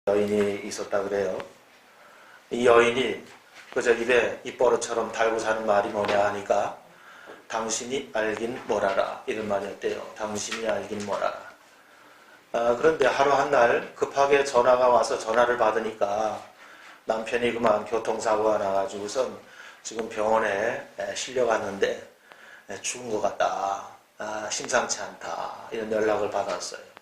여인이 있었다 그래요. 이 여인이 그저 입에 입버릇처럼 달고 사는 말이 뭐냐 하니까 당신이 알긴 뭘 알아, 이런 말이었대요. 당신이 알긴 뭘 알아. 그런데 하루 한날 급하게 전화가 와서 전화를 받으니까 남편이 그만 교통사고가 나가지고선 지금 병원에 실려갔는데 죽은 것 같다, 심상치 않다, 이런 연락을 받았어요.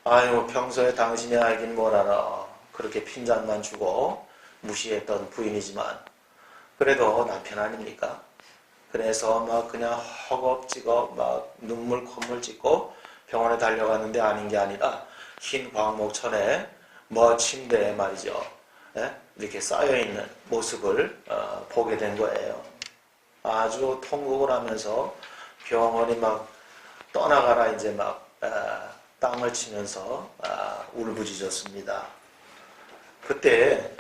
아유, 평소에 당신이 알긴 뭘 알아, 그렇게 핀잔만 주고 무시했던 부인이지만 그래도 남편 아닙니까? 그래서 막 그냥 허겁지겁 막 눈물 콧물 찢고 병원에 달려갔는데 아닌 게 아니라 흰 광목천에 침대에 말이죠, 이렇게 쌓여있는 모습을 보게 된 거예요. 아주 통곡을 하면서 병원이 막 떠나가라 이제 막 땅을 치면서 울부짖었습니다. 그때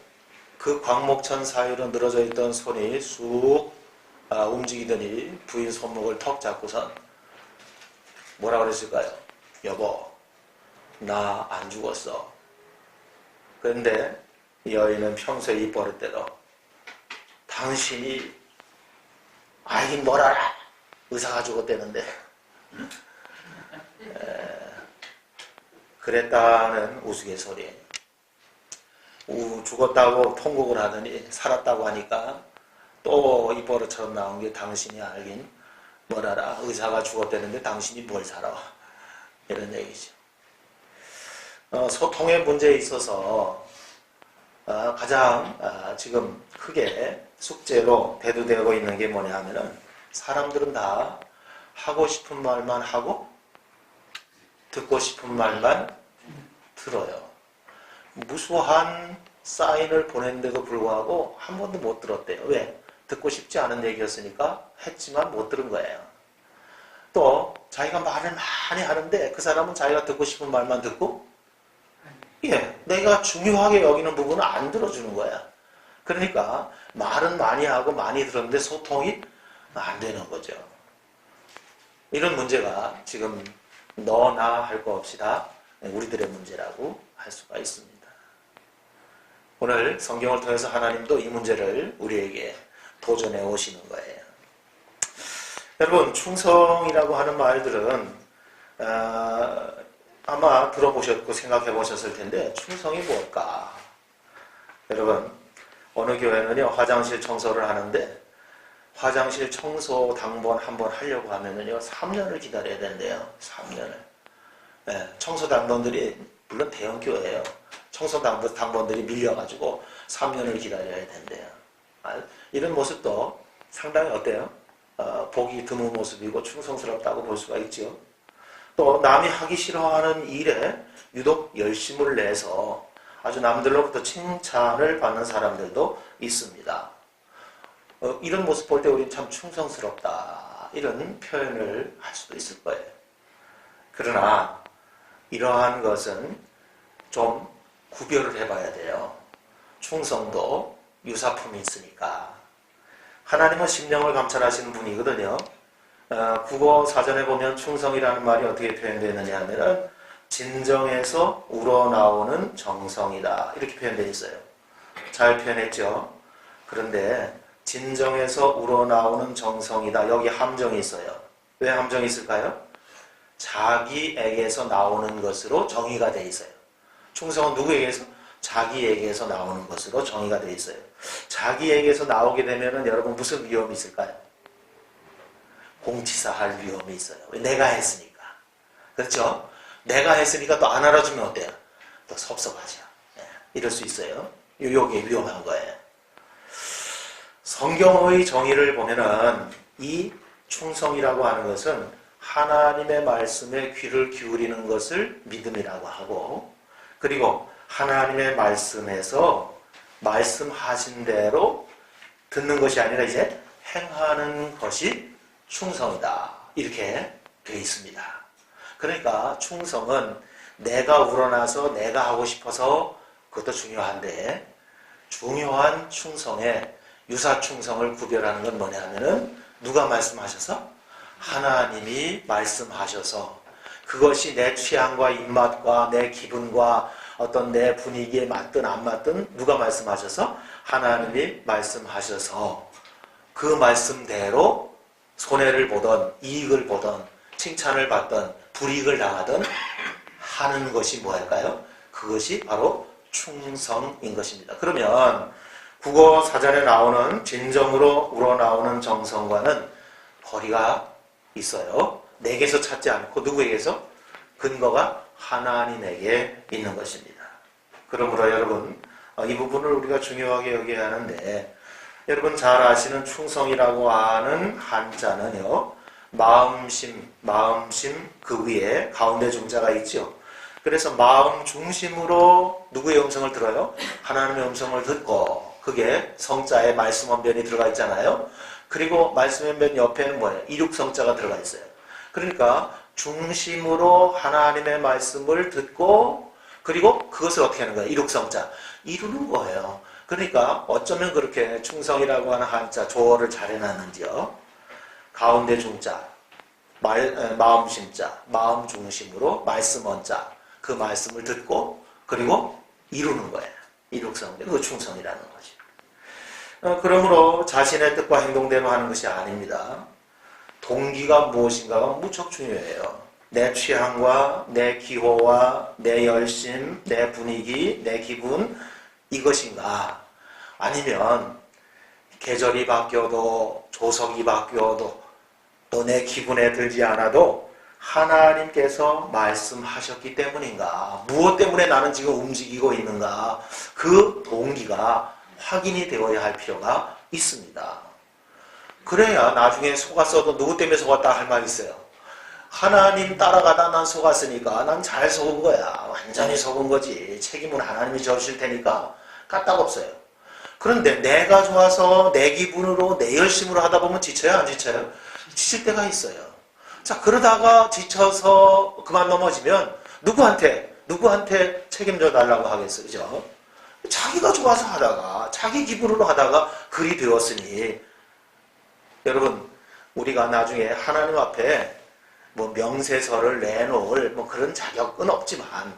그 광목천 사이로 늘어져 있던 손이 쑥 움직이더니 부인 손목을 턱 잡고선 뭐라 그랬을까요? 여보, 나 안 죽었어. 그런데 여인은 평소에 입버릇대로 당신이 알긴 뭘 알아, 의사가 죽었대는데 그랬다는 우스갯소리. 죽었다고 통곡을 하더니 살았다고 하니까 또 입버릇처럼 나온 게 당신이 알긴 뭘 알아, 의사가 죽었다는데 당신이 뭘 살아, 이런 얘기죠. 소통의 문제에 있어서 가장 지금 크게 숙제로 대두되고 있는 게 뭐냐 하면은 사람들은 다 하고 싶은 말만 하고 듣고 싶은 말만 들어요. 무수한 사인을 보냈는데도 불구하고 한 번도 못 들었대요. 왜? 듣고 싶지 않은 얘기였으니까 했지만 못 들은 거예요. 또 자기가 말을 많이 하는데 그 사람은 자기가 듣고 싶은 말만 듣고 내가 중요하게 여기는 부분은 안 들어주는 거야. 그러니까 말은 많이 하고 많이 들었는데 소통이 안 되는 거죠. 이런 문제가 지금 너, 나 할 거 없이 다 우리들의 문제라고 할 수가 있습니다. 오늘 성경을 통해서 하나님도 이 문제를 우리에게 도전해 오시는 거예요. 여러분, 충성이라고 하는 말들은 아마 들어보셨고 생각해 보셨을 텐데 충성이 뭘까? 여러분, 어느 교회는요 화장실 청소를 하는데 화장실 청소 당번 한번 하려고 하면은요 3년을 기다려야 된대요. 3년을. 청소 당번들이 물론 대형 교회예요. 청소 당번들이 밀려가지고 3년을 기다려야 된대요. 이런 모습도 상당히 어때요? 보기 드문 모습이고 충성스럽다고 볼 수가 있죠. 또 남이 하기 싫어하는 일에 유독 열심을 내서 아주 남들로부터 칭찬을 받는 사람들도 있습니다. 이런 모습 볼 때 우리는 참 충성스럽다, 이런 표현을 할 수도 있을 거예요. 그러나 이러한 것은 좀 구별을 해봐야 돼요. 충성도 유사품이 있으니까. 하나님은 심령을 감찰하시는 분이거든요. 국어 사전에 보면 충성이라는 말이 어떻게 표현되느냐 하면 진정에서 우러나오는 정성이다, 이렇게 표현되어 있어요. 잘 표현했죠. 그런데 진정에서 우러나오는 정성이다, 여기 함정이 있어요. 왜 함정이 있을까요? 자기에게서 나오는 것으로 정의가 되어 있어요. 충성은 누구에게서? 자기에게서 나오는 것으로 정의가 되어 있어요. 자기에게서 나오게 되면은 여러분 무슨 위험이 있을까요? 공치사 할 위험이 있어요. 내가 했으니까. 그렇죠? 내가 했으니까 또 안 알아주면 어때요? 또 섭섭하죠. 이럴 수 있어요. 이게 위험한 거예요. 성경의 정의를 보면은 이 충성이라고 하는 것은 하나님의 말씀에 귀를 기울이는 것을 믿음이라고 하고, 그리고 하나님의 말씀에서 말씀하신 대로 듣는 것이 아니라 이제 행하는 것이 충성이다, 이렇게 되어 있습니다. 그러니까 충성은 내가 우러나서 내가 하고 싶어서 그것도 중요한데, 중요한 충성에 유사충성을 구별하는 건 뭐냐 하면은 누가 말씀하셔서? 하나님이 말씀하셔서 그것이 내 취향과 입맛과 내 기분과 어떤 내 분위기에 맞든 안 맞든 누가 말씀하셔서? 하나님이 말씀하셔서 그 말씀대로 손해를 보던 이익을 보던 칭찬을 받던 불이익을 당하던 하는 것이 뭐일까요? 그것이 바로 충성인 것입니다. 그러면 국어 사전에 나오는 진정으로 우러나오는 정성과는 거리가 있어요. 내게서 찾지 않고 누구에게서? 근거가 하나님에게 있는 것입니다. 그러므로 여러분 이 부분을 우리가 중요하게 여겨야 하는데 여러분 잘 아시는 충성이라고 하는 한자는요. 마음심 그 위에 가운데 중자가 있죠. 그래서 마음 중심으로 누구의 음성을 들어요? 하나님의 음성을 듣고 그게 성자에 말씀 언변이 들어가 있잖아요. 그리고 말씀 언변 옆에는 뭐예요? 이륙성자가 들어가 있어요. 그러니까 중심으로 하나님의 말씀을 듣고 그리고 그것을 어떻게 하는 거예요? 이륙성자. 이루는 거예요. 그러니까 어쩌면 그렇게 충성이라고 하는 한자 조어를 잘 해놨는지요. 가운데 중자, 마음 심자, 마음 중심으로 말씀 언자. 그 말씀을 듣고 그리고 이루는 거예요. 이룩성. 그 충성이라는 거죠. 그러므로 자신의 뜻과 행동대로 하는 것이 아닙니다. 동기가 무엇인가가 무척 중요해요. 내 취향과 내 기호와 내 열심, 내 분위기, 내 기분 이것인가? 아니면 계절이 바뀌어도 조석이 바뀌어도 또 내 기분에 들지 않아도 하나님께서 말씀하셨기 때문인가? 무엇 때문에 나는 지금 움직이고 있는가? 그 동기가 확인이 되어야 할 필요가 있습니다. 그래야 나중에 속았어도 누구 때문에 속았다 할 말 있어요. 하나님 따라가다 난 속았으니까 난 잘 속은 거야. 완전히 속은 거지. 책임은 하나님이 져주실 테니까 까딱없어요. 그런데 내가 좋아서 내 기분으로 내 열심으로 하다 보면 지쳐요? 안 지쳐요? 지칠 때가 있어요. 자, 그러다가 지쳐서 그만 넘어지면 누구한테 책임져 달라고 하겠어요? 그죠? 자기가 좋아서 하다가 자기 기분으로 하다가 그리 되었으니 여러분 우리가 나중에 하나님 앞에 뭐 명세서를 내놓을 뭐 그런 자격은 없지만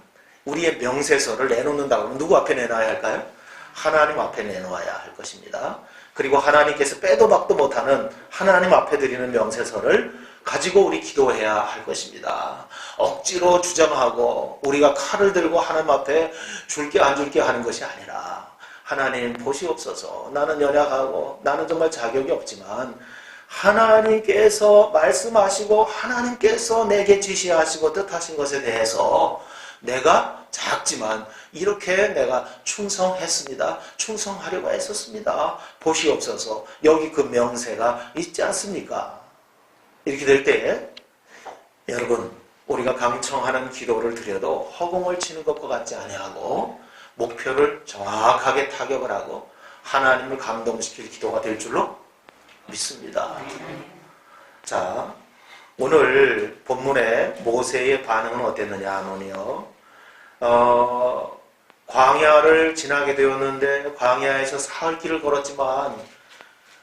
우리의 명세서를 내놓는다고 하면 누구 앞에 내놔야 할까요? 하나님 앞에 내놓아야 할 것입니다. 그리고 하나님께서 빼도 박도 못하는 하나님 앞에 드리는 명세서를 가지고 우리 기도해야 할 것입니다. 억지로 주장하고 우리가 칼을 들고 하나님 앞에 줄게 안 줄게 하는 것이 아니라 하나님 보시옵소서. 나는 연약하고 나는 정말 자격이 없지만 하나님께서 말씀하시고 하나님께서 내게 지시하시고 뜻하신 것에 대해서 내가 작지만 이렇게 내가 충성했습니다. 충성하려고 했었습니다. 보시옵소서. 여기 그 명세가 있지 않습니까? 이렇게 될 때 여러분 우리가 강청하는 기도를 드려도 허공을 치는 것과 같지 아니하고 목표를 정확하게 타격을 하고 하나님을 감동시킬 기도가 될 줄로 믿습니다. 자, 오늘 본문의 모세의 반응은 어땠느냐 하면요. 광야를 지나게 되었는데 광야에서 사흘 길을 걸었지만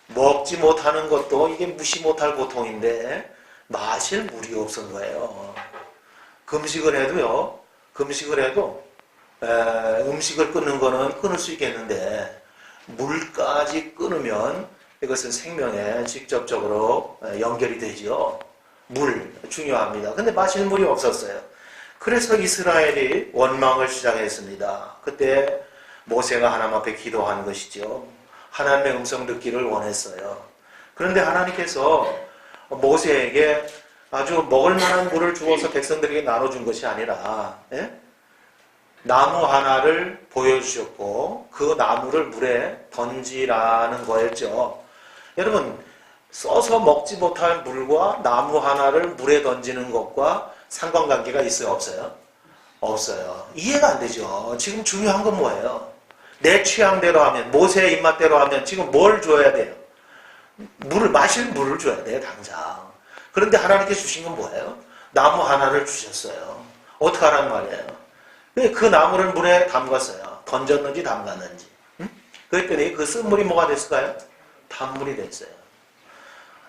먹지 못하는 것도 이게 무시 못할 고통인데 마실 물이 없은 거예요. 금식을 해도 음식을 끊는 거는 끊을 수 있겠는데 물까지 끊으면 이것은 생명에 직접적으로 연결이 되죠. 물 중요합니다. 근데 마실 물이 없었어요. 그래서 이스라엘이 원망을 시작했습니다. 그때 모세가 하나님 앞에 기도한 것이죠. 하나님의 음성 듣기를 원했어요. 그런데 하나님께서 모세에게 아주 먹을 만한 물을 주어서 백성들에게 나눠준 것이 아니라 나무 하나를 보여주셨고 그 나무를 물에 던지라는 거였죠. 여러분 써서 먹지 못할 물과 나무 하나를 물에 던지는 것과 상관관계가 있어요? 없어요? 없어요. 이해가 안 되죠. 지금 중요한 건 뭐예요? 내 취향대로 하면 모세의 입맛대로 하면 지금 뭘 줘야 돼요? 마실 물을 줘야 돼요. 당장. 그런데 하나님께 주신 건 뭐예요? 나무 하나를 주셨어요. 어떻게 하라는 말이에요? 그 나무를 물에 담갔어요. 던졌는지 담갔는지. 그랬더니 그 쓴 물이 뭐가 됐을까요? 단물이 됐어요.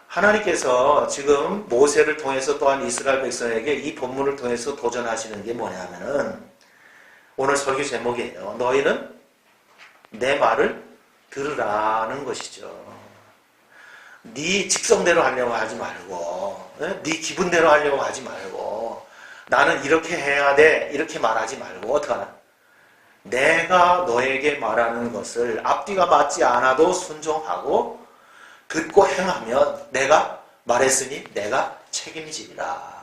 하나님께서 지금 모세를 통해서 또한 이스라엘 백성에게 이 본문을 통해서 도전하시는 게 뭐냐면은 오늘 설교 제목이에요. 너희는 내 말을 들으라는 것이죠. 네 직성대로 하려고 하지 말고, 네 기분대로 하려고 하지 말고, 나는 이렇게 해야 돼 이렇게 말하지 말고 어떡하나? 내가 너에게 말하는 것을 앞뒤가 맞지 않아도 순종하고 듣고 행하면 내가 말했으니 내가 책임지리라.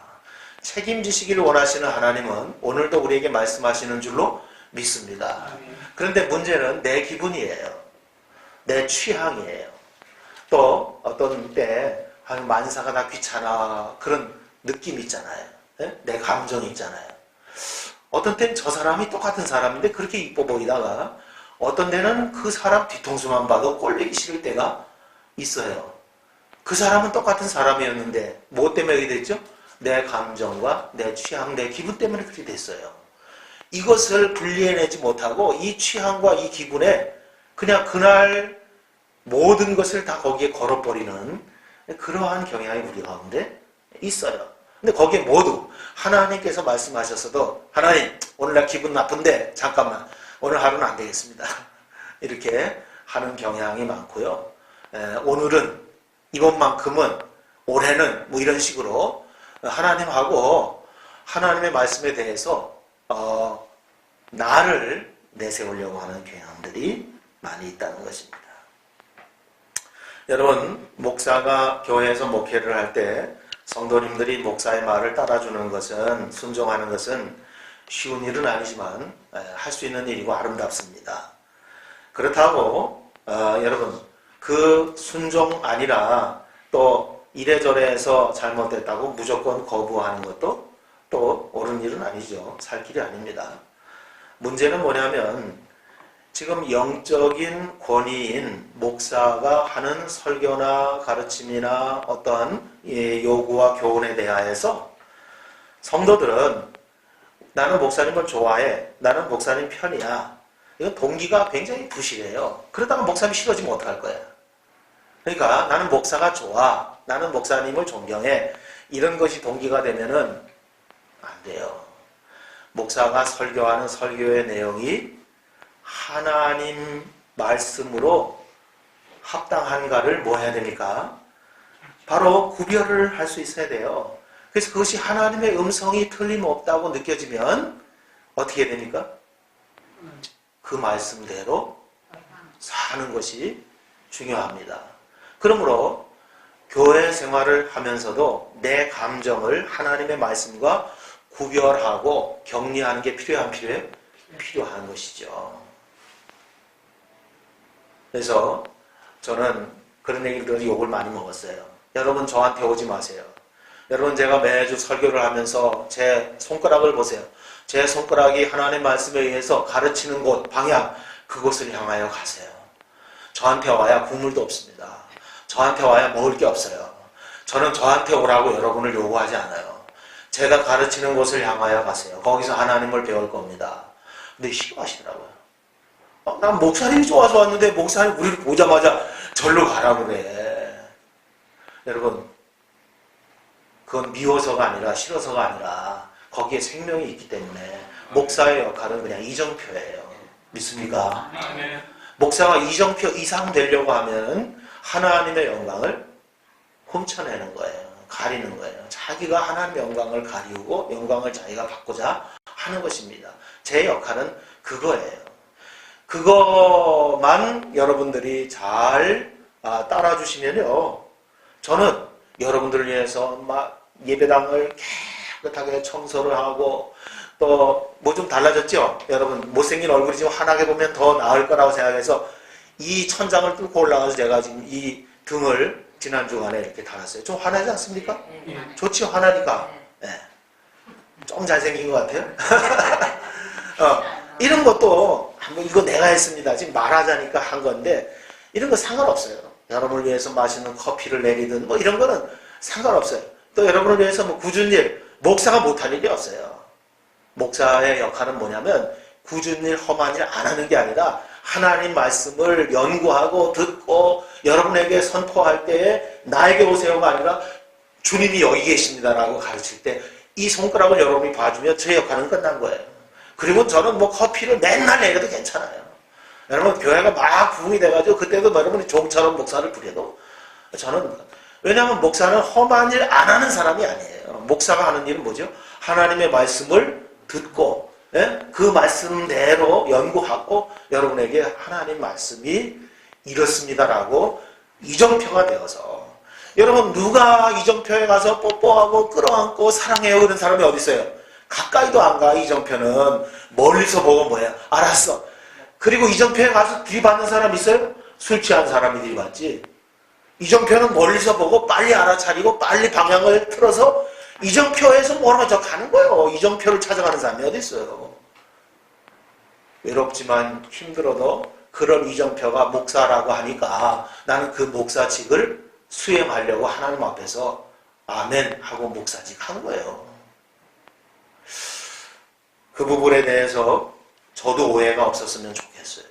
책임지시기를 원하시는 하나님은 오늘도 우리에게 말씀하시는 줄로 믿습니다. 그런데 문제는 내 기분이에요. 내 취향이에요. 또 어떤 때 만사가 다 귀찮아 그런 느낌 있잖아요. 내 감정이 있잖아요. 어떤 때는 저 사람이 똑같은 사람인데 그렇게 이뻐 보이다가 어떤 때는 그 사람 뒤통수만 봐도 꼴보기 싫을 때가 있어요. 그 사람은 똑같은 사람이었는데 뭐 때문에 그렇게 됐죠? 내 감정과 내 취향, 내 기분 때문에 그렇게 됐어요. 이것을 분리해내지 못하고 이 취향과 이 기분에 그냥 그날 모든 것을 다 거기에 걸어버리는 그러한 경향이 우리 가운데 있어요. 근데 거기에 모두 하나님께서 말씀하셨어도 하나님 오늘 나 기분 나쁜데 잠깐만 오늘 하루는 안 되겠습니다. 이렇게 하는 경향이 많고요. 오늘은 이번만큼은 올해는 뭐 이런 식으로 하나님하고 하나님의 말씀에 대해서 나를 내세우려고 하는 경향들이 많이 있다는 것입니다. 여러분, 목사가 교회에서 목회를 할 때 성도님들이 목사의 말을 따라주는 것은, 순종하는 것은 쉬운 일은 아니지만 할 수 있는 일이고 아름답습니다. 그렇다고 여러분 그 순종 아니라 또 이래저래 해서 잘못됐다고 무조건 거부하는 것도 또 옳은 일은 아니죠. 살 길이 아닙니다. 문제는 뭐냐면 지금 영적인 권위인 목사가 하는 설교나 가르침이나 어떤 요구와 교훈에 대하여서 성도들은 나는 목사님을 좋아해, 나는 목사님 편이야. 이건 동기가 굉장히 부실해요. 그러다가 목사님이 싫어지면 어떡할 거야? 그러니까 나는 목사가 좋아, 나는 목사님을 존경해, 이런 것이 동기가 되면은 안 돼요. 목사가 설교하는 설교의 내용이 하나님 말씀으로 합당한가를 뭐 해야 됩니까? 바로 구별을 할 수 있어야 돼요. 그래서 그것이 하나님의 음성이 틀림없다고 느껴지면 어떻게 됩니까? 그 말씀대로 사는 것이 중요합니다. 그러므로 교회 생활을 하면서도 내 감정을 하나님의 말씀과 구별하고 격리하는 게 필요한 것이죠. 그래서 저는 그런 얘기를 들어서 욕을 많이 먹었어요. 여러분 저한테 오지 마세요. 여러분 제가 매주 설교를 하면서 제 손가락을 보세요. 제 손가락이 하나님의 말씀에 의해서 가르치는 곳, 방향, 그곳을 향하여 가세요. 저한테 와야 국물도 없습니다. 저한테 와야 먹을 게 없어요. 저는 저한테 오라고 여러분을 요구하지 않아요. 제가 가르치는 곳을 향하여 가세요. 거기서 하나님을 배울 겁니다. 근데 싫어하시더라고요. 난 목사님이 좋아서 왔는데 목사님 우리를 보자마자 절로 가라고 그래. 여러분 그건 미워서가 아니라 싫어서가 아니라 거기에 생명이 있기 때문에 목사의 역할은 그냥 이정표예요. 믿습니까? 목사가 이정표 이상 되려고 하면 하나님의 영광을 훔쳐내는 거예요. 가리는 거예요. 자기가 하나님의 영광을 가리우고 영광을 자기가 받고자 하는 것입니다. 제 역할은 그거예요. 그것만 여러분들이 잘 따라주시면요. 저는 여러분들을 위해서 막 예배당을 깨끗하게 청소를 하고 또 뭐 좀 달라졌죠? 여러분 못생긴 얼굴이 지금 환하게 보면 더 나을 거라고 생각해서 이 천장을 뚫고 올라가서 제가 지금 이 등을 지난 주간에 이렇게 달았어요. 좀 환하지 않습니까? 좋지요, 환하니까. 네. 좀 잘생긴 것 같아요. 이런 것도 한번 이거 내가 했습니다. 지금 말하자니까 한 건데 이런 거 상관없어요. 여러분을 위해서 마시는 커피를 내리든 뭐 이런 거는 상관없어요. 또 여러분을 위해서 뭐 굳은 일, 목사가 못할 일이 없어요. 목사의 역할은 뭐냐면 굳은 일, 험한 일 안 하는 게 아니라 하나님 말씀을 연구하고 듣고 여러분에게 선포할 때에 나에게 오세요가 아니라 주님이 여기 계십니다라고 가르칠 때 이 손가락을 여러분이 봐주면 제 역할은 끝난 거예요. 그리고 저는 뭐 커피를 맨날 내려도 괜찮아요. 여러분 교회가 막 부흥이 돼가지고 그때도 여러분이 종처럼 목사를 부려도 저는, 왜냐하면 목사는 험한 일 안 하는 사람이 아니에요. 목사가 하는 일은 뭐죠? 하나님의 말씀을 듣고 그 말씀대로 연구하고 여러분에게 하나님 말씀이 이렇습니다라고 이정표가 되어서, 여러분 누가 이정표에 가서 뽀뽀하고 끌어안고 사랑해요 그런 사람이 어디 있어요? 가까이도 안 가. 이정표는 멀리서 보고 뭐야? 알았어. 그리고 이정표에 가서 들이받는 사람 있어요? 술 취한 사람이 들이받지. 이정표는 멀리서 보고 빨리 알아차리고 빨리 방향을 틀어서 이정표에서 멀어져 가는 거예요. 이정표를 찾아가는 사람이 어디 있어요? 외롭지만 힘들어도 그런 이정표가 목사라고 하니까 나는 그 목사직을 수행하려고 하나님 앞에서 아멘 하고 목사직 한 거예요. 그 부분에 대해서 저도 오해가 없었으면 좋겠어요.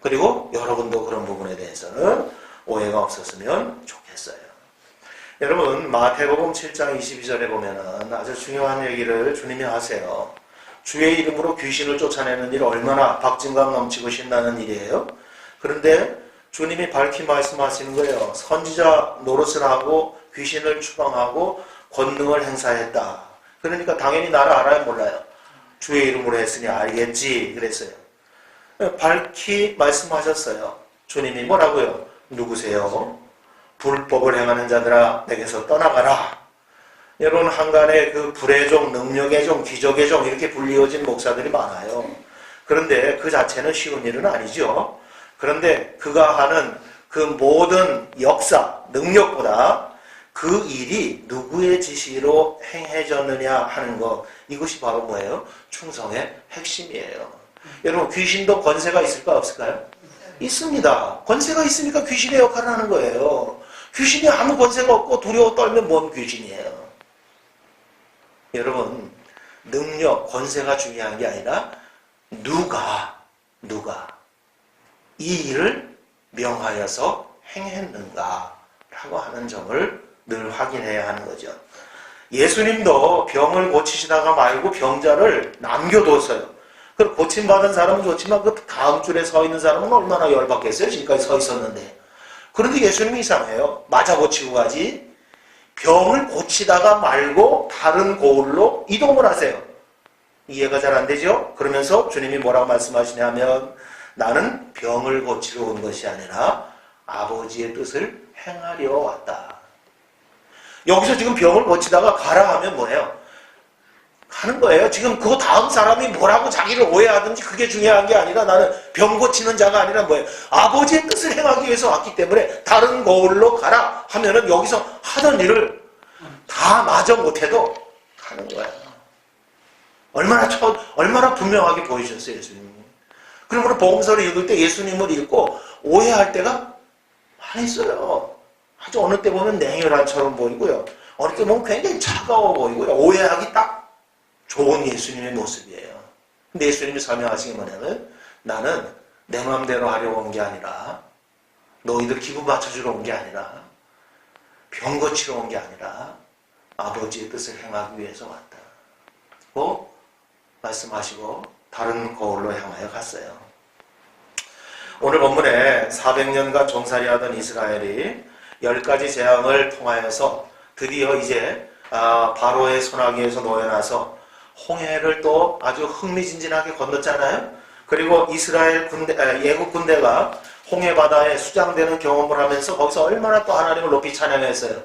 그리고 여러분도 그런 부분에 대해서는 오해가 없었으면 좋겠어요. 여러분 마태복음 7장 22절에 보면은 아주 중요한 얘기를 주님이 하세요. 주의 이름으로 귀신을 쫓아내는 일 얼마나 박진감 넘치고 신나는 일이에요. 그런데 주님이 밝히 말씀하시는 거예요. 선지자 노릇을 하고 귀신을 추방하고 권능을 행사했다. 그러니까 당연히 나를 알아요 몰라요? 주의 이름으로 했으니 알겠지 그랬어요. 밝히 말씀하셨어요. 주님이 뭐라고요? 누구세요? 불법을 행하는 자들아 내게서 떠나가라. 여러분 한간에 그 불의 종, 능력의 종, 기적의 종 이렇게 불리워진 목사들이 많아요. 그런데 그 자체는 쉬운 일은 아니죠. 그런데 그가 하는 그 모든 역사, 능력보다 그 일이 누구의 지시로 행해졌느냐 하는 것, 이것이 바로 뭐예요? 충성의 핵심이에요. 여러분 귀신도 권세가 있을까 없을까요? 있습니다. 권세가 있으니까 귀신의 역할을 하는 거예요. 귀신이 아무 권세가 없고 두려워 떨면 뭔 귀신이에요? 여러분 능력, 권세가 중요한 게 아니라 누가 이 일을 명하여서 행했는가 라고 하는 점을 늘 확인해야 하는 거죠. 예수님도 병을 고치시다가 말고 병자를 남겨뒀어요. 그럼 고침받은 사람은 좋지만 그 다음 줄에 서 있는 사람은 얼마나 열받겠어요? 지금까지 서 있었는데. 그런데 예수님이 이상해요. 맞아 고치고 가지. 병을 고치다가 말고 다른 고을로 이동을 하세요. 이해가 잘 안 되죠? 그러면서 주님이 뭐라고 말씀하시냐면 나는 병을 고치러 온 것이 아니라 아버지의 뜻을 행하려 왔다. 여기서 지금 병을 고치다가 가라 하면 뭐예요? 하는 거예요. 지금 그 다음 사람이 뭐라고 자기를 오해하든지 그게 중요한 게 아니라 나는 병 고치는 자가 아니라 뭐예요? 아버지의 뜻을 행하기 위해서 왔기 때문에 다른 거울로 가라 하면은 여기서 하던 일을 다 마저 못해도 하는 거예요. 얼마나 분명하게 보이셨어요, 예수님이. 그러므로 복음서를 읽을 때 예수님을 읽고 오해할 때가 많이 있어요. 아주 어느 때 보면 냉혈한처럼 보이고요. 어느 때 보면 굉장히 차가워 보이고요. 오해하기 딱 좋은 예수님의 모습이에요. 근데 예수님이 설명하신 게 뭐냐면 나는 내 마음대로 하려고 온 게 아니라 너희들 기분 맞춰주러 온 게 아니라 병 고치러 온 게 아니라 아버지의 뜻을 행하기 위해서 왔다. 고 말씀하시고 다른 거울로 향하여 갔어요. 오늘 본문에 400년간 종살이하던 이스라엘이 10가지 재앙을 통하여서 드디어 이제 바로의 손아귀에서 놓여나서 홍해를 또 아주 흥미진진하게 건넜잖아요. 그리고 이스라엘 군대, 예국 군대가 홍해 바다에 수장되는 경험을 하면서 거기서 얼마나 또 하나님을 높이 찬양했어요.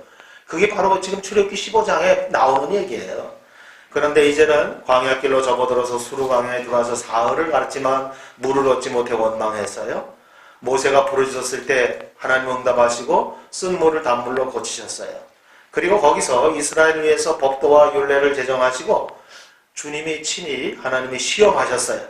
그게 바로 지금 출애굽기 15장에 나오는 얘기예요. 그런데 이제는 광야길로 접어들어서 수르 광야에 들어와서 사흘을 갔지만 물을 얻지 못해 원망했어요. 모세가 부르짖었을 때 하나님 응답하시고 쓴 물을 단물로 고치셨어요. 그리고 거기서 이스라엘을 위해서 법도와 율례를 제정하시고 주님이 친히 하나님이 시험하셨어요.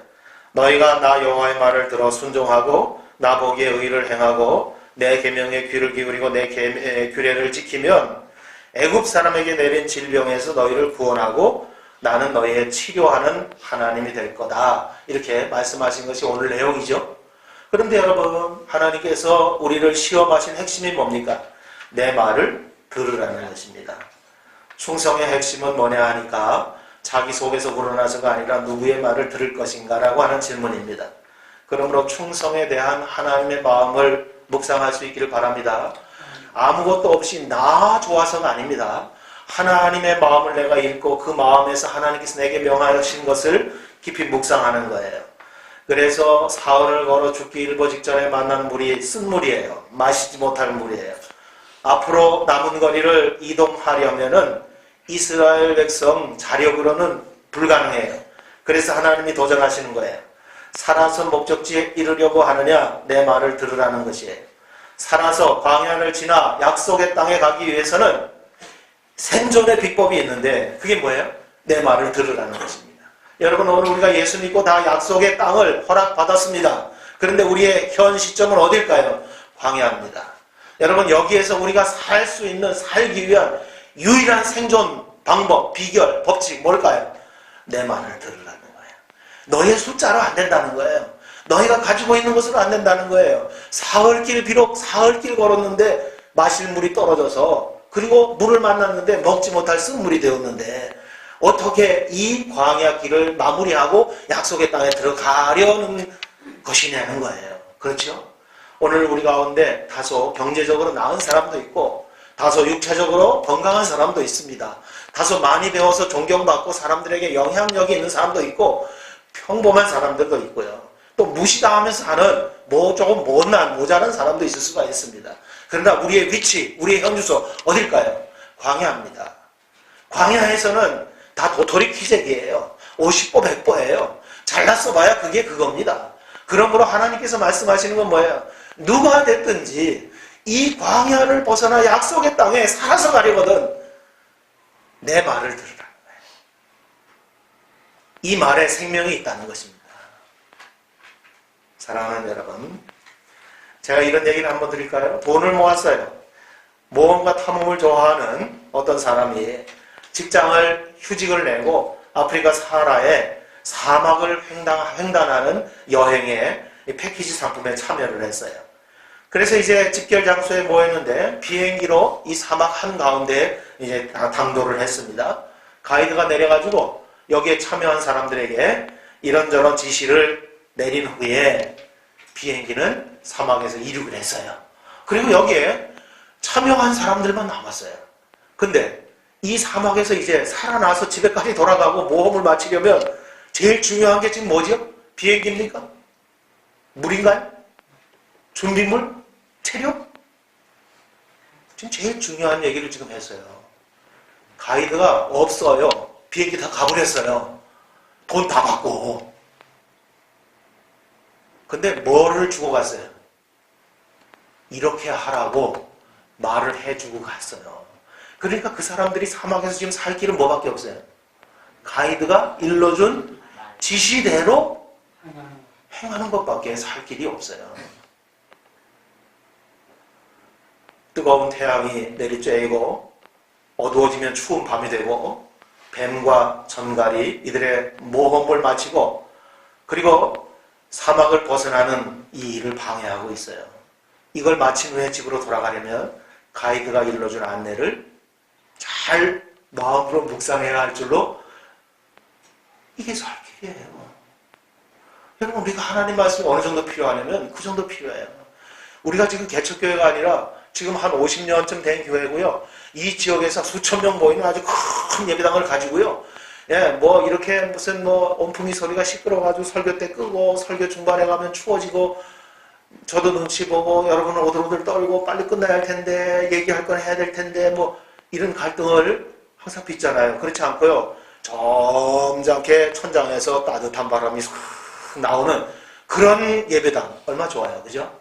너희가 나 여호와의 말을 들어 순종하고 나 보기에 의를 행하고 내 계명에 귀를 기울이고 내 규례를 지키면 애굽 사람에게 내린 질병에서 너희를 구원하고 나는 너희의 치료하는 하나님이 될 거다. 이렇게 말씀하신 것이 오늘 내용이죠. 그런데 여러분 하나님께서 우리를 시험하신 핵심이 뭡니까? 내 말을 들으라는 것입니다. 충성의 핵심은 뭐냐 하니까 자기 속에서 우러나서가 아니라 누구의 말을 들을 것인가 라고 하는 질문입니다. 그러므로 충성에 대한 하나님의 마음을 묵상할 수 있기를 바랍니다. 아무것도 없이 나 좋아서가 아닙니다. 하나님의 마음을 내가 읽고 그 마음에서 하나님께서 내게 명하신 것을 깊이 묵상하는 거예요. 그래서 사흘을 걸어 죽기 일보 직전에 만난 물이 쓴 물이에요. 마시지 못할 물이에요. 앞으로 남은 거리를 이동하려면은 이스라엘 백성 자력으로는 불가능해요. 그래서 하나님이 도전하시는 거예요. 살아서 목적지에 이르려고 하느냐 내 말을 들으라는 것이에요. 살아서 광야를 지나 약속의 땅에 가기 위해서는 생존의 비법이 있는데 그게 뭐예요? 내 말을 들으라는 것입니다. 여러분 오늘 우리가 예수 믿고 다 약속의 땅을 허락받았습니다. 그런데 우리의 현 시점은 어딜까요? 광야입니다. 여러분 여기에서 우리가 살 수 있는 살기 위한 유일한 생존 방법, 비결, 법칙 뭘까요? 내 말을 들으라는 거예요. 너의 숫자로 안 된다는 거예요. 너희가 가지고 있는 것으로 안 된다는 거예요. 사흘길 비록 사흘길 걸었는데 마실 물이 떨어져서 그리고 물을 만났는데 먹지 못할 쓴물이 되었는데 어떻게 이 광야 길을 마무리하고 약속의 땅에 들어가려는 것이냐는 거예요. 그렇죠? 오늘 우리 가운데 다소 경제적으로 나은 사람도 있고 다소 육체적으로 건강한 사람도 있습니다. 다소 많이 배워서 존경받고 사람들에게 영향력이 있는 사람도 있고 평범한 사람들도 있고요. 또 무시당하면서 사는 조금 못난 모자란 사람도 있을 수가 있습니다. 그러나 우리의 위치, 우리의 현주소 어딜까요? 광야입니다. 광야에서는 다 도토리 키재기예요. 50보 100보예요. 잘났어 봐야 그게 그겁니다. 그러므로 하나님께서 말씀하시는 건 뭐예요? 누가 됐든지 이 광야를 벗어나 약속의 땅에 살아서 가려거든 내 말을 들으라는 거예요. 이 말에 생명이 있다는 것입니다. 사랑하는 여러분, 제가 이런 얘기를 한번 드릴까요? 돈을 모았어요. 모험과 탐험을 좋아하는 어떤 사람이 직장을 휴직을 내고 아프리카 사하라에 사막을 횡단하는 여행에 패키지 상품에 참여를 했어요. 그래서 이제 집결 장소에 모였는데 비행기로 이 사막 한가운데 이제 당도를 했습니다. 가이드가 내려가지고 여기에 참여한 사람들에게 이런저런 지시를 내린 후에 비행기는 사막에서 이륙을 했어요. 그리고 여기에 참여한 사람들만 남았어요. 근데 이 사막에서 이제 살아나서 집에까지 돌아가고 모험을 마치려면 제일 중요한 게 지금 뭐죠? 비행기입니까? 물인가요? 준비물? 체력? 지금 제일 중요한 얘기를 지금 했어요. 가이드가 없어요. 비행기 다 가버렸어요. 돈 다 받고. 근데 뭐를 주고 갔어요? 이렇게 하라고 말을 해주고 갔어요. 그러니까 그 사람들이 사막에서 지금 살 길은 뭐밖에 없어요? 가이드가 일러준 지시대로 행하는 것밖에 살 길이 없어요. 뜨거운 태양이 내리쬐고 어두워지면 추운 밤이 되고 뱀과 전갈이 이들의 모험을 마치고 그리고 사막을 벗어나는 이 일을 방해하고 있어요. 이걸 마친 후에 집으로 돌아가려면 가이드가 일러준 안내를 잘 마음으로 묵상해야 할 줄로 이게 살 길이에요. 여러분 우리가 하나님 말씀이 어느 정도 필요하냐면 그 정도 필요해요. 우리가 지금 개척교회가 아니라 지금 한 50년쯤 된 교회고요. 이 지역에서 수천 명 모이는 아주 큰 예배당을 가지고요. 예, 이렇게 무슨 온풍이 소리가 시끄러워가지고 설교 때 끄고 설교 중반에 가면 추워지고 저도 눈치 보고 여러분은 오들오들 떨고 빨리 끝나야 할 텐데 얘기할 건 해야 될 텐데 이런 갈등을 항상 빚잖아요. 그렇지 않고요. 점잖게 천장에서 따뜻한 바람이 싹 나오는 그런 예배당 얼마나 좋아요. 그죠?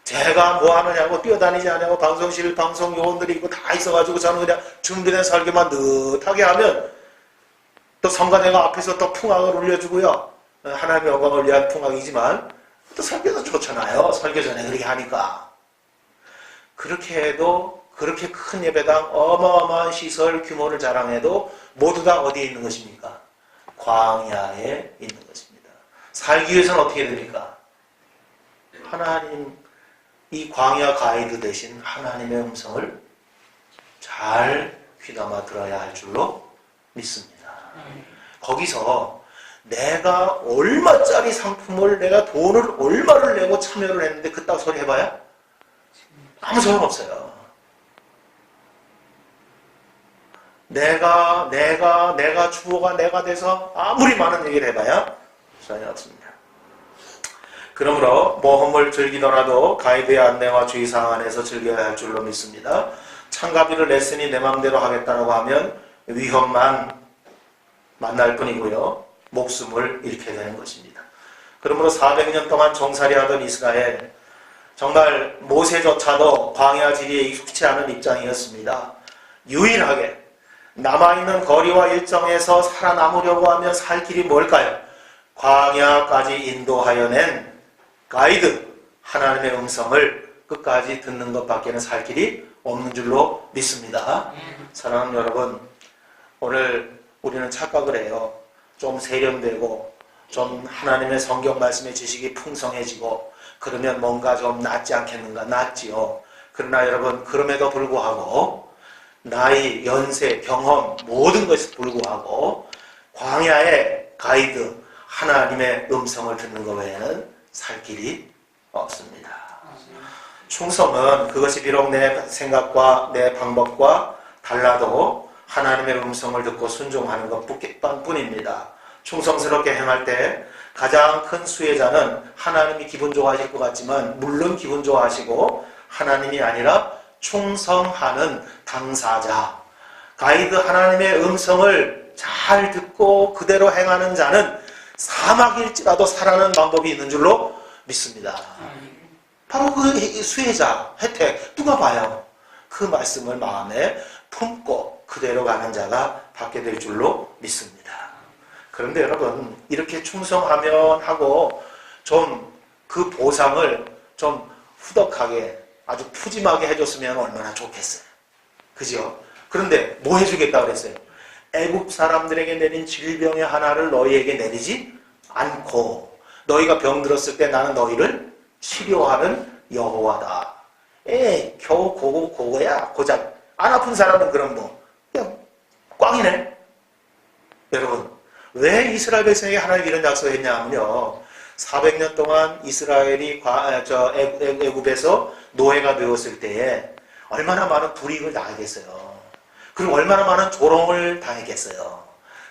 제가 뭐 하느냐고 뛰어다니지 않냐고 방송실 방송 요원들이 있고 다 있어가지고 저는 그냥 준비된 설교만 느긋하게 하면 또 성가대가 앞에서 또 풍악을 울려주고요. 하나님의 영광을 위한 풍악이지만 또 설교도 좋잖아요. 설교 전에 그렇게 하니까. 그렇게 해도 그렇게 큰 예배당 어마어마한 시설 규모를 자랑해도 모두 다 어디에 있는 것입니까? 광야에 있는 것입니다. 살기 위해서는 어떻게 됩니까? 하나님 이 광야 가이드 대신 하나님의 음성을 잘 귀담아 들어야 할 줄로 믿습니다. 거기서 내가 얼마짜리 상품을 내가 돈을 얼마를 내고 참여를 했는데 그따위 소리 해봐야 아무 소용없어요. 내가 주어가 내가 돼서 아무리 많은 얘기를 해봐야 소용이 없습니다. 그러므로 모험을 즐기더라도 가이드의 안내와 주의사항 안에서 즐겨야 할 줄로 믿습니다. 참가비를 냈으니 내 마음대로 하겠다고 하면 위험만 만날 뿐이고요. 목숨을 잃게 되는 것입니다. 그러므로 400년 동안 종살이하던 이스라엘, 정말 모세조차도 광야 지리에 익숙치 않은 입장이었습니다. 유일하게 남아있는 거리와 일정에서 살아남으려고 하면 살 길이 뭘까요? 광야까지 인도하여 낸 가이드, 하나님의 음성을 끝까지 듣는 것밖에는 살 길이 없는 줄로 믿습니다. 사랑하는 여러분, 오늘 우리는 착각을 해요. 좀 세련되고 좀 하나님의 성경 말씀의 지식이 풍성해지고 그러면 뭔가 좀 낫지 않겠는가? 낫지요. 그러나 여러분, 그럼에도 불구하고 나이, 연세, 경험 모든 것에 불구하고 광야의 가이드 하나님의 음성을 듣는 것 외에는 살 길이 없습니다. 충성은 그것이 비록 내 생각과 내 방법과 달라도 하나님의 음성을 듣고 순종하는 것뿐입니다. 충성스럽게 행할 때 가장 큰 수혜자는 하나님이 기분 좋아하실 것 같지만 물론 기분 좋아하시고 하나님이 아니라 충성하는 당사자, 가이드 하나님의 음성을 잘 듣고 그대로 행하는 자는 사막일지라도 살아나는 방법이 있는 줄로 믿습니다. 바로 그 수혜자, 혜택, 누가 봐요? 그 말씀을 마음에 품고 그대로 가는 자가 받게 될 줄로 믿습니다. 그런데 여러분, 이렇게 충성하면 하고 좀 그 보상을 좀 후덕하게 아주 푸짐하게 해줬으면 얼마나 좋겠어요. 그죠? 그런데 뭐 해주겠다 그랬어요? 애굽 사람들에게 내린 질병의 하나를 너희에게 내리지 않고 너희가 병들었을 때 나는 너희를 치료하는 여호와다. 겨우 그거야. 고작 안 아픈 사람은 그럼 뭐 그냥 꽝이네. 여러분, 왜 이스라엘 백성에게 하나님이 이런 약속을 했냐 하면요, 400년 동안 이스라엘이 애굽에서 노예가 되었을 때에 얼마나 많은 불이익을 당하겠어요. 그리고 얼마나 많은 조롱을 당했겠어요.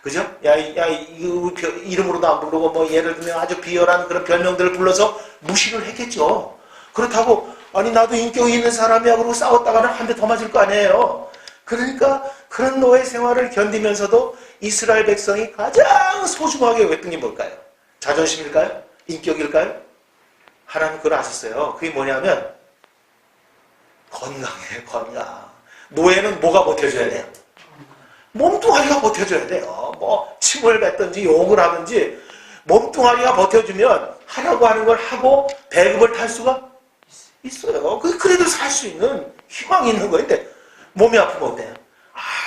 그죠? 이름으로도 안 부르고 뭐 예를 들면 아주 비열한 그런 별명들을 불러서 무시를 했겠죠. 그렇다고 아니 나도 인격이 있는 사람이야 그러고 싸웠다가는 한 대 더 맞을 거 아니에요. 그러니까 그런 노예 생활을 견디면서도 이스라엘 백성이 가장 소중하게 여겼던 게 뭘까요? 자존심일까요? 인격일까요? 하나님 그걸 아셨어요. 그게 뭐냐면 건강이에요. 건강. 노예는 뭐가 버텨줘야 돼요? 몸뚱아리가 버텨줘야 돼요. 뭐 침을 뱉든지 욕을 하든지 몸뚱아리가 버텨주면 하라고 하는 걸 하고 배급을 탈 수가 있어요. 그래도 살 수 있는 희망이 있는 거인데 몸이 아프면 어때요?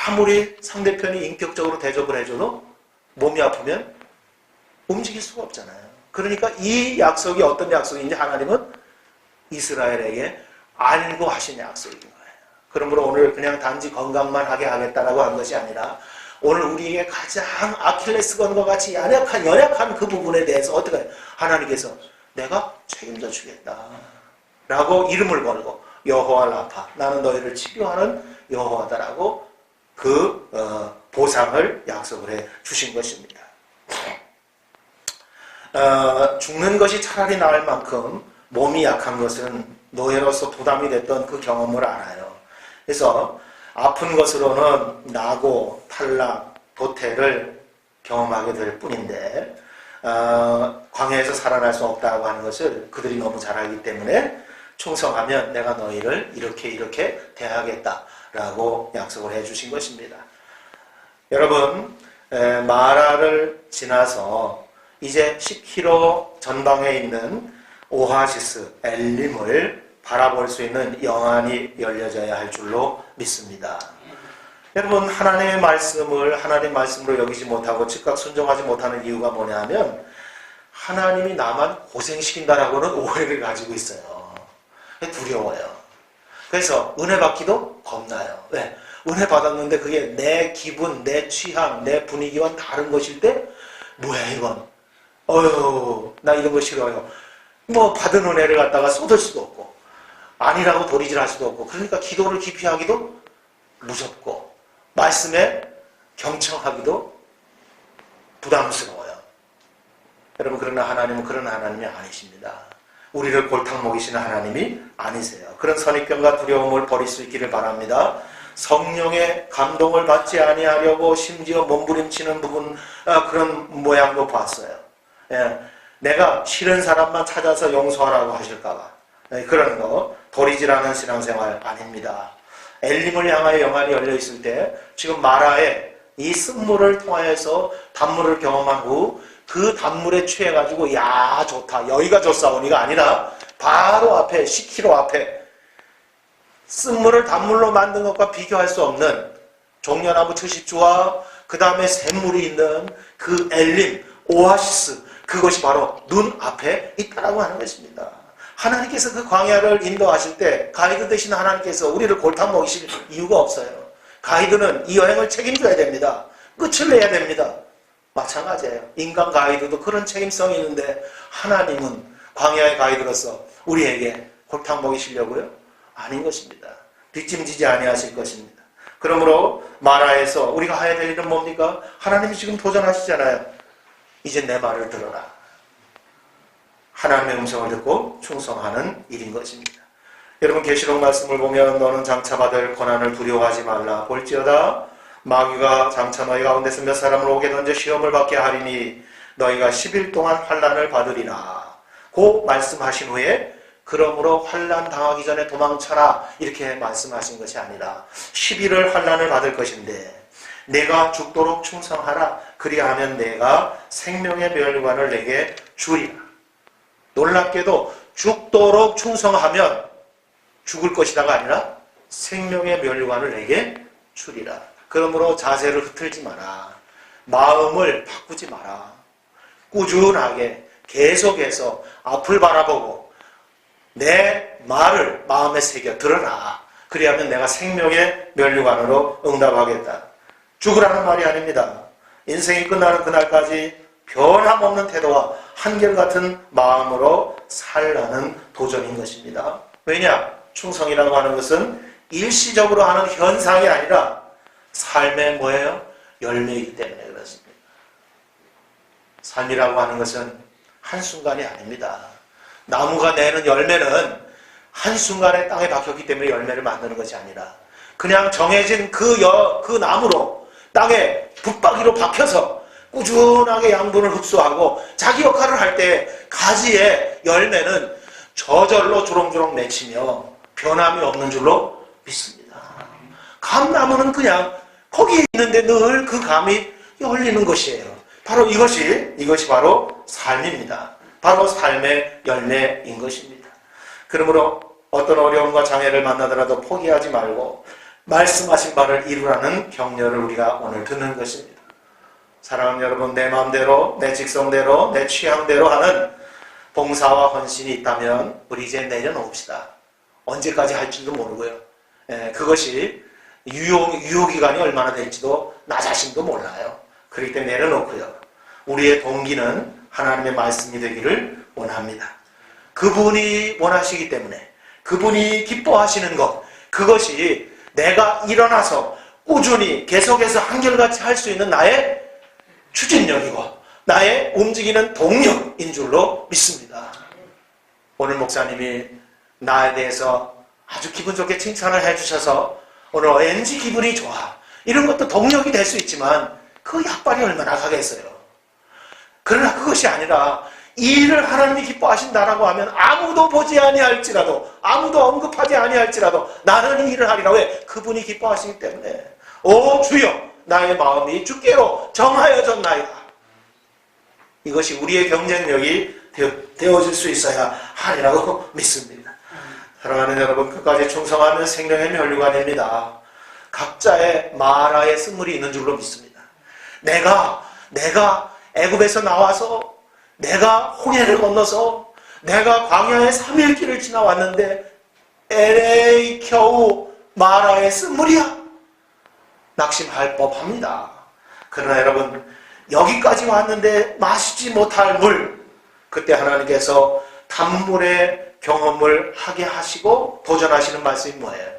아무리 상대편이 인격적으로 대접을 해줘도 몸이 아프면 움직일 수가 없잖아요. 그러니까 이 약속이 어떤 약속인지 하나님은 이스라엘에게 알고 하신 약속인 거예요. 그러므로 오늘 그냥 단지 건강만 하게 하겠다라고 한 것이 아니라 오늘 우리에게 가장 아킬레스건과 같이 연약한 그 부분에 대해서 어떻게 해요? 하나님께서 내가 책임져 주겠다 라고 이름을 걸고 여호와 라파, 나는 너희를 치료하는 여호와다라고 그 보상을 약속을 해 주신 것입니다. 죽는 것이 차라리 나을 만큼 몸이 약한 것은 노예로서 부담이 됐던 그 경험을 알아요. 그래서 아픈 것으로는 나고 탈락, 도태를 경험하게 될 뿐인데 광야에서 살아날 수 없다고 하는 것을 그들이 너무 잘 알기 때문에 충성하면 내가 너희를 이렇게 대하겠다라고 약속을 해주신 것입니다. 여러분, 마라를 지나서 이제 10km 전방에 있는 오아시스 엘림을 바라볼 수 있는 영안이 열려져야 할 줄로 믿습니다. 여러분, 하나님의 말씀을 하나님의 말씀으로 여기지 못하고 즉각 순종하지 못하는 이유가 뭐냐면 하나님이 나만 고생시킨다라고는 오해를 가지고 있어요. 두려워요. 그래서 은혜 받기도 겁나요. 왜? 은혜 받았는데 그게 내 기분, 내 취향, 내 분위기와 다른 것일 때 뭐야 이건? 나 이런 거 싫어요. 뭐 받은 은혜를 갖다가 쏟을 수도 없고 아니라고 도리질할 수도 없고 그러니까 기도를 깊이 하기도 무섭고 말씀에 경청하기도 부담스러워요. 여러분 그러나 하나님은 그런 하나님이 아니십니다. 우리를 골탕 먹이시는 하나님이 아니세요. 그런 선입견과 두려움을 버릴 수 있기를 바랍니다. 성령의 감동을 받지 아니하려고 심지어 몸부림치는 부분 그런 모양도 봤어요. 내가 싫은 사람만 찾아서 용서하라고 하실까봐 그런 거 도리질하는 신앙생활 아닙니다. 엘림을 향하여 영안이 열려있을 때 지금 마라에 이 쓴물을 통하여서 단물을 경험한 후 그 단물에 취해가지고 야 좋다 여기가 좋사오니가 아니라 바로 앞에 10km 앞에 쓴물을 단물로 만든 것과 비교할 수 없는 종려나무 70주와 그 다음에 샘물이 있는 그 엘림 오아시스 그것이 바로 눈앞에 있다라고 하는 것입니다. 하나님께서 그 광야를 인도하실 때 가이드 되신 하나님께서 우리를 골탕 먹이실 이유가 없어요. 가이드는 이 여행을 책임져야 됩니다. 끝을 내야 됩니다. 마찬가지예요. 인간 가이드도 그런 책임성이 있는데 하나님은 광야의 가이드로서 우리에게 골탕 먹이시려고요? 아닌 것입니다. 뒷짐지지 아니하실 것입니다. 그러므로 마라에서 우리가 해야 될 일은 뭡니까? 하나님이 지금 도전하시잖아요. 이제 내 말을 들어라. 하나님의 음성을 듣고 충성하는 일인 것입니다. 여러분 계시록 말씀을 보면 너는 장차받을 고난을 두려워하지 말라. 볼지어다 마귀가 장차 너희 가운데서 몇 사람을 오게 던져 시험을 받게 하리니 너희가 10일 동안 환난을 받으리라. 고 말씀하신 후에 그러므로 환난 당하기 전에 도망쳐라 이렇게 말씀하신 것이 아니라 10일을 환난을 받을 것인데 내가 죽도록 충성하라. 그리하면 내가 생명의 멸관을 내게 주리라. 놀랍게도 죽도록 충성하면 죽을 것이다가 아니라 생명의 멸관을 내게 주리라. 그러므로 자세를 흐트리지 마라. 마음을 바꾸지 마라. 꾸준하게 계속해서 앞을 바라보고 내 말을 마음에 새겨 들어라. 그리하면 내가 생명의 면류관으로 응답하겠다. 죽으라는 말이 아닙니다. 인생이 끝나는 그날까지 변함없는 태도와 한결같은 마음으로 살라는 도전인 것입니다. 왜냐? 충성이라고 하는 것은 일시적으로 하는 현상이 아니라 삶의 뭐예요? 열매이기 때문에 그렇습니다. 삶이라고 하는 것은 한순간이 아닙니다. 나무가 내는 열매는 한순간에 땅에 박혔기 때문에 열매를 만드는 것이 아니라 그냥 정해진 그 나무로 땅에 붙박이로 박혀서 꾸준하게 양분을 흡수하고 자기 역할을 할 때 가지의 열매는 저절로 주렁주렁 맺히며 변함이 없는 줄로 믿습니다. 감나무는 그냥 거기에 있는데 늘 그 감이 열리는 것이에요. 바로 이것이 바로 삶입니다. 바로 삶의 열매인 것입니다. 그러므로 어떤 어려움과 장애를 만나더라도 포기하지 말고 말씀하신 바를 이루라는 격려를 우리가 오늘 듣는 것입니다. 사랑하는 여러분, 내 마음대로, 내 직성대로, 내 취향대로 하는 봉사와 헌신이 있다면 우리 이제 내려놓읍시다. 언제까지 할지도 모르고요. 그것이 유효기간이 얼마나 될지도 나 자신도 몰라요. 그렇기 때문에 내려놓고요. 우리의 동기는 하나님의 말씀이 되기를 원합니다. 그분이 원하시기 때문에 그분이 기뻐하시는 것, 그것이 내가 일어나서 꾸준히 계속해서 한결같이 할 수 있는 나의 추진력이고 나의 움직이는 동력인 줄로 믿습니다. 오늘 목사님이 나에 대해서 아주 기분 좋게 칭찬을 해주셔서 오늘 왠지 기분이 좋아. 이런 것도 동력이 될 수 있지만 그 약발이 얼마나 가겠어요. 그러나 그것이 아니라 이 일을 하나님이 기뻐하신다라고 하면 아무도 보지 아니할지라도 아무도 언급하지 아니할지라도 나는 이 일을 하리라. 왜? 그분이 기뻐하시기 때문에. 오 주여 나의 마음이 주께로 정하여졌나이다. 이것이 우리의 경쟁력이 되어질 수 있어야 하리라고 믿습니다. 사랑하는 여러분, 끝까지 충성하면 생명의 면류관입니다. 각자의 마라의 쓴물이 있는 줄로 믿습니다. 내가 애굽에서 나와서 내가 홍해를 건너서 내가 광야의 3일 길을 지나왔는데 에레이 겨우 마라의 쓴물이야. 낙심할 법합니다. 그러나 여러분, 여기까지 왔는데 마시지 못할 물, 그때 하나님께서 단물의 경험을 하게 하시고 도전하시는 말씀이 뭐예요?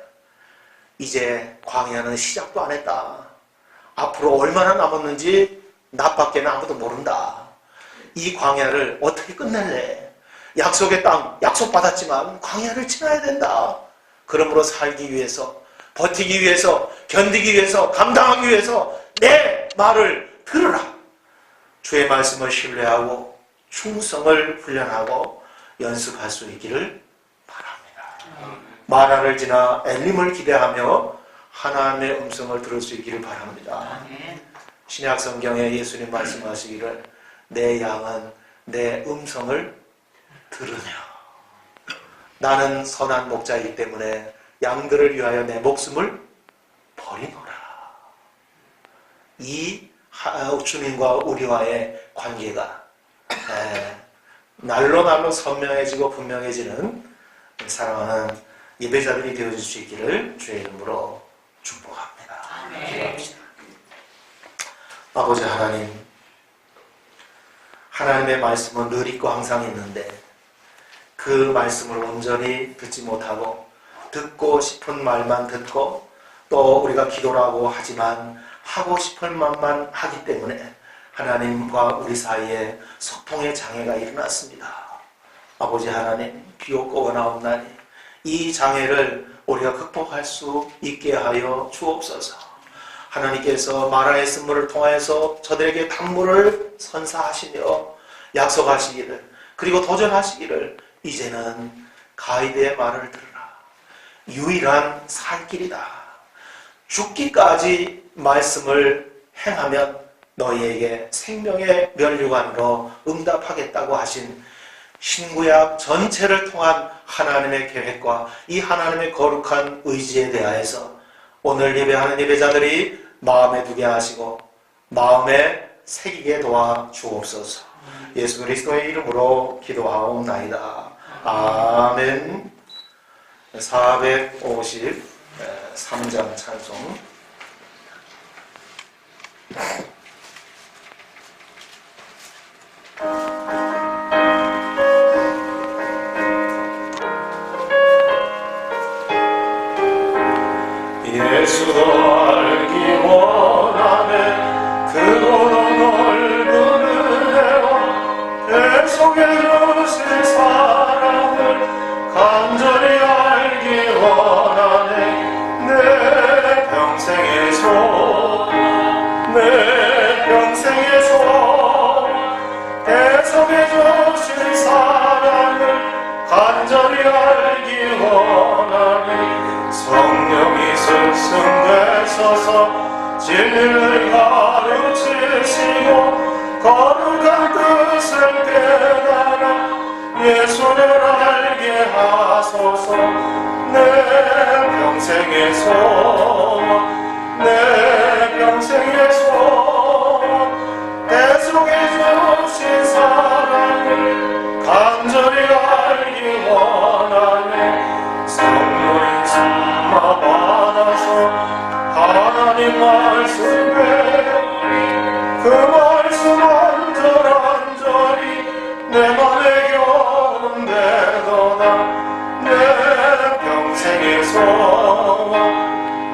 이제 광야는 시작도 안 했다. 앞으로 얼마나 남았는지 나밖에는 아무도 모른다. 이 광야를 어떻게 끝낼래? 약속의 땅, 약속받았지만 광야를 지나야 된다. 그러므로 살기 위해서, 버티기 위해서, 견디기 위해서, 감당하기 위해서 내 말을 들으라. 주의 말씀을 신뢰하고 충성을 훈련하고 연습할 수 있기를 바랍니다. 마라를 지나 엘림을 기대하며 하나님의 음성을 들을 수 있기를 바랍니다. 신약 성경에 예수님 말씀하시기를 내 양은 내 음성을 들으며 나는 선한 목자이기 때문에 양들을 위하여 내 목숨을 버리노라. 이 주님과 우리와의 관계가 날로 선명해지고 분명해지는 사랑하는 예배자들이 되어줄 수 있기를 주의 이름으로 축복합니다. 기도합시다. 아버지 하나님, 하나님의 말씀은 늘 있고 항상 있는데 그 말씀을 온전히 듣지 못하고 듣고 싶은 말만 듣고 또 우리가 기도라고 하지만 하고 싶은 말만 하기 때문에 하나님과 우리 사이에 소통의 장애가 일어났습니다. 아버지 하나님, 비옥고 원하옵나니 이 장애를 우리가 극복할 수 있게 하여 주옵소서. 하나님께서 마라의 쓴물을 통하여서 저들에게 단물을 선사하시며 약속하시기를, 그리고 도전하시기를 이제는 가이드의 말을 들으라. 유일한 살 길이다. 죽기까지 말씀을 행하면 너희에게 생명의 면류관으로 응답하겠다고 하신 신구약 전체를 통한 하나님의 계획과 이 하나님의 거룩한 의지에 대하여서 오늘 예배하는 예배자들이 마음에 두게 하시고 마음에 새기게 도와 주옵소서. 예수 그리스도의 이름으로 기도하옵나이다. 아멘. 453장 찬송. 예수도 알기 원하네. 그도는 넓은 은혜와 계속해 주신 사랑을 간절히 알기 원하네. 내 평생의 소원, 내 평생의 소원, 계속해 주신 사랑을 간절히 알기 원하네. 성령이 스승되셔서 진리를 가르치시고 거룩한 뜻을 깨달아 예수를 알게 하소서. 내 평생의 소원, 내 평생의 소원, 계속해 주신 사랑을 간절히 알기 원하네. 성령의 받아서 하나님 말씀 배우니 그 말씀 안절안절히 내 맘에 경험되도다. 내 평생의 소원,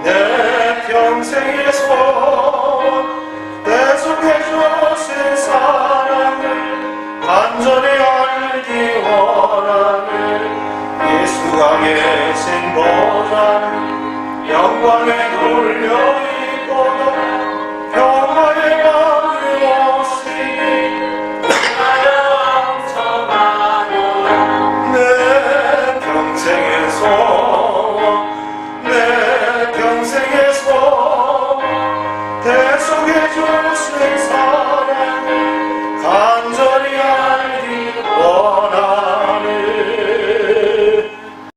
내 평생의 소원, 계속해 주신 사랑을 간절히 알기 원하네. 예수가 계신 보좌는 영광에 돌려있고도 평화의 왕이 오시니 나의 왕처 많으나 내 평생의 소원,